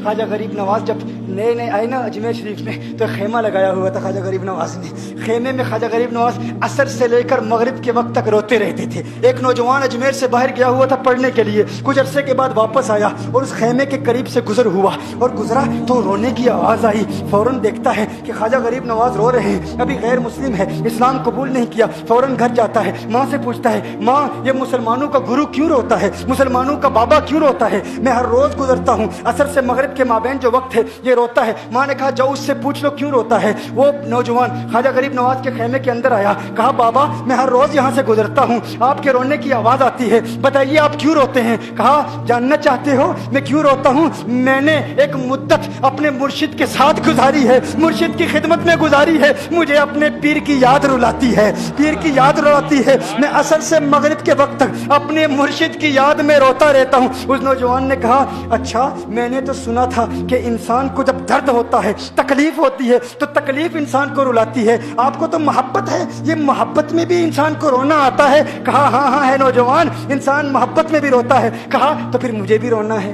خواجہ غریب نواز جب نئے نئے آئے نا اجمیر شریف میں تو خیمہ لگایا ہوا تھا خواجہ غریب نواز نے. خیمے میں خواجہ غریب نواز عصر سے لے کر مغرب کے وقت تک روتے رہتے تھے. ایک نوجوان اجمیر سے باہر گیا ہوا تھا پڑھنے کے لیے, کچھ عرصے کے بعد واپس آیا اور اس خیمے کے قریب سے گزر ہوا اور گزرا تو رونے کی آواز آئی. فوراً دیکھتا ہے کہ خواجہ غریب نواز رو رہے ہیں, ابھی غیر مسلم ہے, اسلام قبول نہیں کیا. فوراً گھر جاتا ہے, ماں سے پوچھتا ہے, ماں یہ مسلمانوں کا گرو کیوں روتا ہے, مسلمانوں کا بابا کیوں روتا ہے؟ میں ہر روز گزرتا ہوں, عصر سے مغرب کے مابین جو وقت ہے یہ روتا ہے. ماں نے کہا جاؤ اس سے پوچھ لو کیوں روتا ہے. وہ نوجوان خواجہ غریب نواز کے خیمے کے اندر آیا, کہا بابا میں ہر روز یہاں سے گزرتا ہوں, آپ کے رونے کی آواز آتی ہے, بتائیے آپ کیوں روتے ہیں؟ کہا جاننا چاہتے ہو میں کیوں روتا ہوں؟ میں نے ایک مدت اپنے مرشد کے ساتھ گزاری ہے, مرشد کی خدمت میں گزاری ہے, مجھے اپنے پیر کی یاد رلاتی ہے, پیر کی یاد رلاتی ہے. میں عصر سے مغرب کے وقت تک اپنے مرشد کی یاد میں روتا رہتا ہوں. اس نوجوان نے کہا اچھا میں نے تو سنا تھا کہ انسان کو جب درد ہوتا ہے, تکلیف ہوتی ہے تو تکلیف انسان کو رلاتی ہے, آپ کو تو محبت ہے, یہ محبت میں بھی انسان کو رونا آتا ہے؟ کہا ہاں ہاں ہے نوجوان, انسان محبت میں بھی روتا ہے. کہا تو پھر مجھے بھی رونا ہے,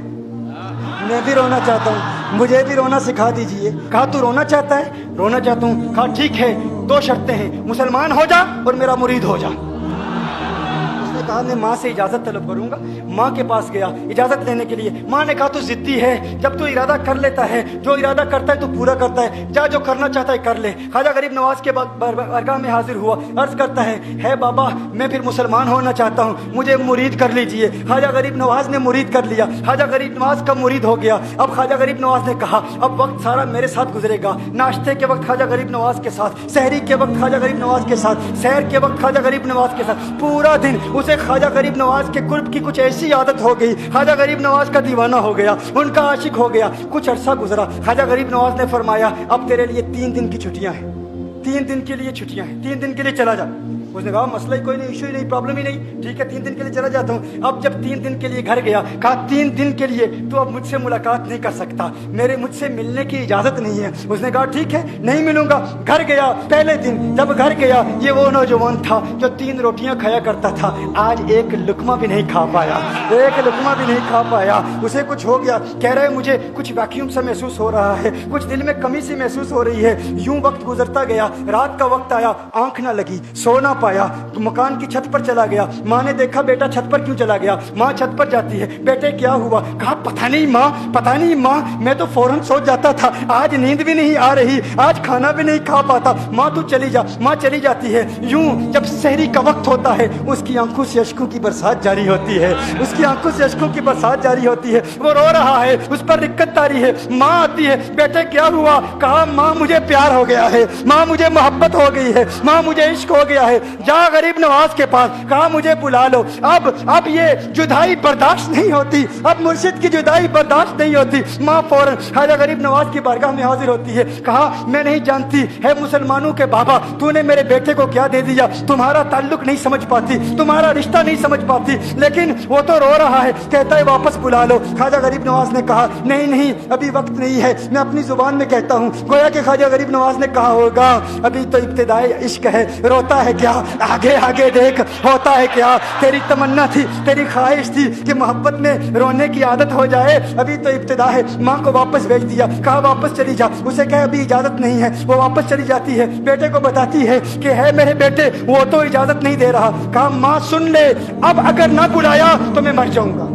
میں بھی رونا چاہتا ہوں, مجھے بھی رونا سکھا دیجئے. کہا تو رونا چاہتا ہے؟ رونا چاہتا ہوں. کہا ٹھیک ہے, دو شرطیں ہیں, مسلمان ہو جا اور میرا مرید ہو جا. کہا میں ماں سے اجازت طلب کروں گا. ماں کے پاس گیا اجازت لینے کے لیے. ماں نے کہا تو ضدی ہے, جب تو ارادہ کر لیتا ہے, جو ارادہ کرتا ہے تو پورا کرتا ہے, جا جو کرنا چاہتا ہے کر لے. خواجہ غریب نواز کے بارگاہ میں حاضر ہوا, عرض کرتا ہے بابا میں پھر مسلمان ہونا چاہتا ہوں, مجھے مرید کر لیجئے. خواجہ غریب نواز نے مرید کر لیا, خواجہ غریب نواز کا مرید ہو گیا. اب خواجہ غریب نواز نے کہا اب وقت سارا میرے ساتھ گزرے گا, ناشتے کے وقت خواجہ غریب نواز کے ساتھ, سحری کے وقت خواجہ غریب نواز کے ساتھ, سحر کے وقت خواجہ غریب نواز کے ساتھ, پورا دن اسے خواجہ غریب نواز کے قرب کی کچھ ایسی عادت ہو گئی, خواجہ غریب نواز کا دیوانہ ہو گیا, ان کا عاشق ہو گیا. کچھ عرصہ گزرا, خواجہ غریب نواز نے فرمایا اب تیرے لیے 3 دن کی چھٹیاں ہیں, 3 دن کے لیے چھٹیاں ہیں, 3 دن کے لیے چلا جا. اس نے کہا مسئلہ ہی کوئی نہیں, ایشو ہی نہیں, پرابلم ہی نہیں, ٹھیک ہے 3 دن کے لیے چلا جاتا ہوں. اب جب 3 دن کے لیے گھر گیا, کہا 3 دن کے لیے تو اب مجھ سے ملاقات نہیں کر سکتا, مجھ سے ملنے کی اجازت نہیں ہے. اس نے کہا ٹھیک ہے نہیں ملوں گا. گھر گیا, پہلے دن جب گھر گیا یہ وہ نوجوان تھا جو 3 روٹیاں کھایا کرتا تھا, آج ایک لقمہ بھی نہیں کھا پایا, ایک لقمہ بھی نہیں کھا پایا. اسے کچھ ہو گیا, کہہ رہے مجھے کچھ ویکیوم سا محسوس ہو رہا ہے, کچھ دل میں کمی سی محسوس ہو رہی ہے. یوں وقت گزرتا گیا, رات کا وقت آیا, آنکھ نہ لگی, سو نہ پایا, مکان کی چھت پر چلا گیا. ماں نے دیکھا بیٹا چھت پر کیوں چلا گیا؟ ماں چھت پر جاتی ہے, بیٹے کیا ہوا؟ کہا پتہ نہیں ماں میں تو فوراً سو جاتا تھا, آج نیند بھی نہیں آ رہی, آج کھانا بھی نہیں کھا پاتا. ماں تو چلی جا. ماں چلی جاتی ہے. یوں جب سحری کا وقت ہوتا ہے اس کی آنکھوں سے اشکوں کی برسات جاری ہوتی ہے, اس کی آنکھوں سے اشکوں کی برسات جاری ہوتی ہے. وہ رو رہا ہے, اس پر رکت تاری ہے. ماں آتی ہے, بیٹے کیا ہوا؟ کہا ماں مجھے پیار ہو گیا ہے, ماں مجھے محبت ہو گئی ہے, ماں مجھے عشق ہو گیا ہے. جا غریب نواز کے پاس, کہا مجھے بلا لو. اب یہ جدائی برداشت نہیں ہوتی, اب مرشد کی جدائی برداشت نہیں ہوتی. ماں فوراً خواجہ غریب نواز کی بارگاہ میں حاضر ہوتی ہے. کہا میں نہیں جانتی ہے مسلمانوں کے بابا, تو نے میرے بیٹے کو کیا دے دیا, تمہارا تعلق نہیں سمجھ پاتی, تمہارا رشتہ نہیں سمجھ پاتی, لیکن وہ تو رو رہا ہے, کہتا ہے واپس بلا لو. خواجہ غریب نواز نے کہا نہیں ابھی وقت نہیں ہے, میں اپنی زبان میں کہتا ہوں. گویا کہ خواجہ غریب نواز نے کہا ہوگا ابھی تو ابتدائی عشق ہے, روتا ہے کیا, آگے دیکھ ہوتا ہے کیا. تیری تمنا تھی, تیری خواہش تھی کہ محبت میں رونے کی عادت ہو جائے, ابھی تو ابتدا ہے. ماں کو واپس بھیج دیا, کہا واپس چلی جا. اسے کہا ابھی اجازت نہیں ہے, وہ واپس چلی جاتی ہے. بیٹے کو بتاتی ہے کہ ہے میرے بیٹے, وہ تو اجازت نہیں دے رہا. کہا ماں سن لے, اب اگر نہ بلایا تو میں مر جاؤں گا,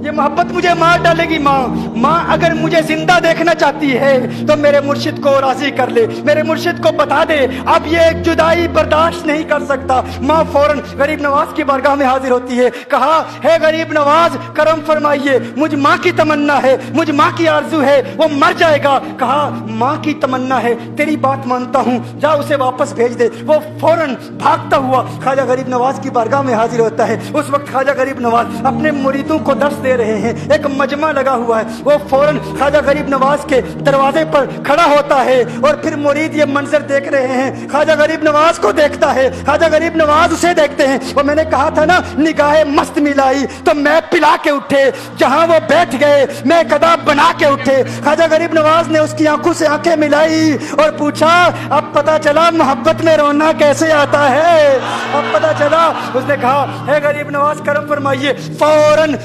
یہ محبت مجھے مار ڈالے گی. ماں اگر مجھے زندہ دیکھنا چاہتی ہے تو میرے مرشد کو راضی کر لے, میرے مرشد کو بتا دے اب یہ جدائی برداشت نہیں کر سکتا. ماں فوراً غریب نواز کی بارگاہ میں حاضر ہوتی ہے. کہا ہے غریب نواز کرم فرمائیے, مجھ ماں کی تمنا ہے, مجھ ماں کی آرزو ہے, وہ مر جائے گا. کہا ماں کی تمنا ہے, تیری بات مانتا ہوں, جا اسے واپس بھیج دے. وہ فوراً بھاگتا ہوا خواجہ غریب نواز کی بارگاہ میں حاضر ہوتا ہے. اس وقت خواجہ غریب نواز اپنے مریدوں کو درس دے رہے ہیں, ایک مجمع لگا ہوا ہے. وہ فوراً خواجہ غریب نواز کے دروازے پر کھڑا ہوتا ہے اور پھر مرید یہ منظر دیکھ رہے ہیں. خواجہ غریب نواز کو دیکھتا ہے, خواجہ غریب نواز اسے دیکھتے ہیں. اور میں نے کہا تھا نا نگاہ مست ملائی تو میں پلا کے اٹھے, جہاں وہ بیٹھ گئے میں قدا بنا کے اٹھے. خواجہ غریب نواز نے اس کی آنکھوں سے آنکھیں ملائی اور پوچھا اب پتا چلا محبت میں رونا کیسے آتا ہے, اب پتا چلا. اس نے کہا ہے غریب نواز کرم فرمائیے. فوراً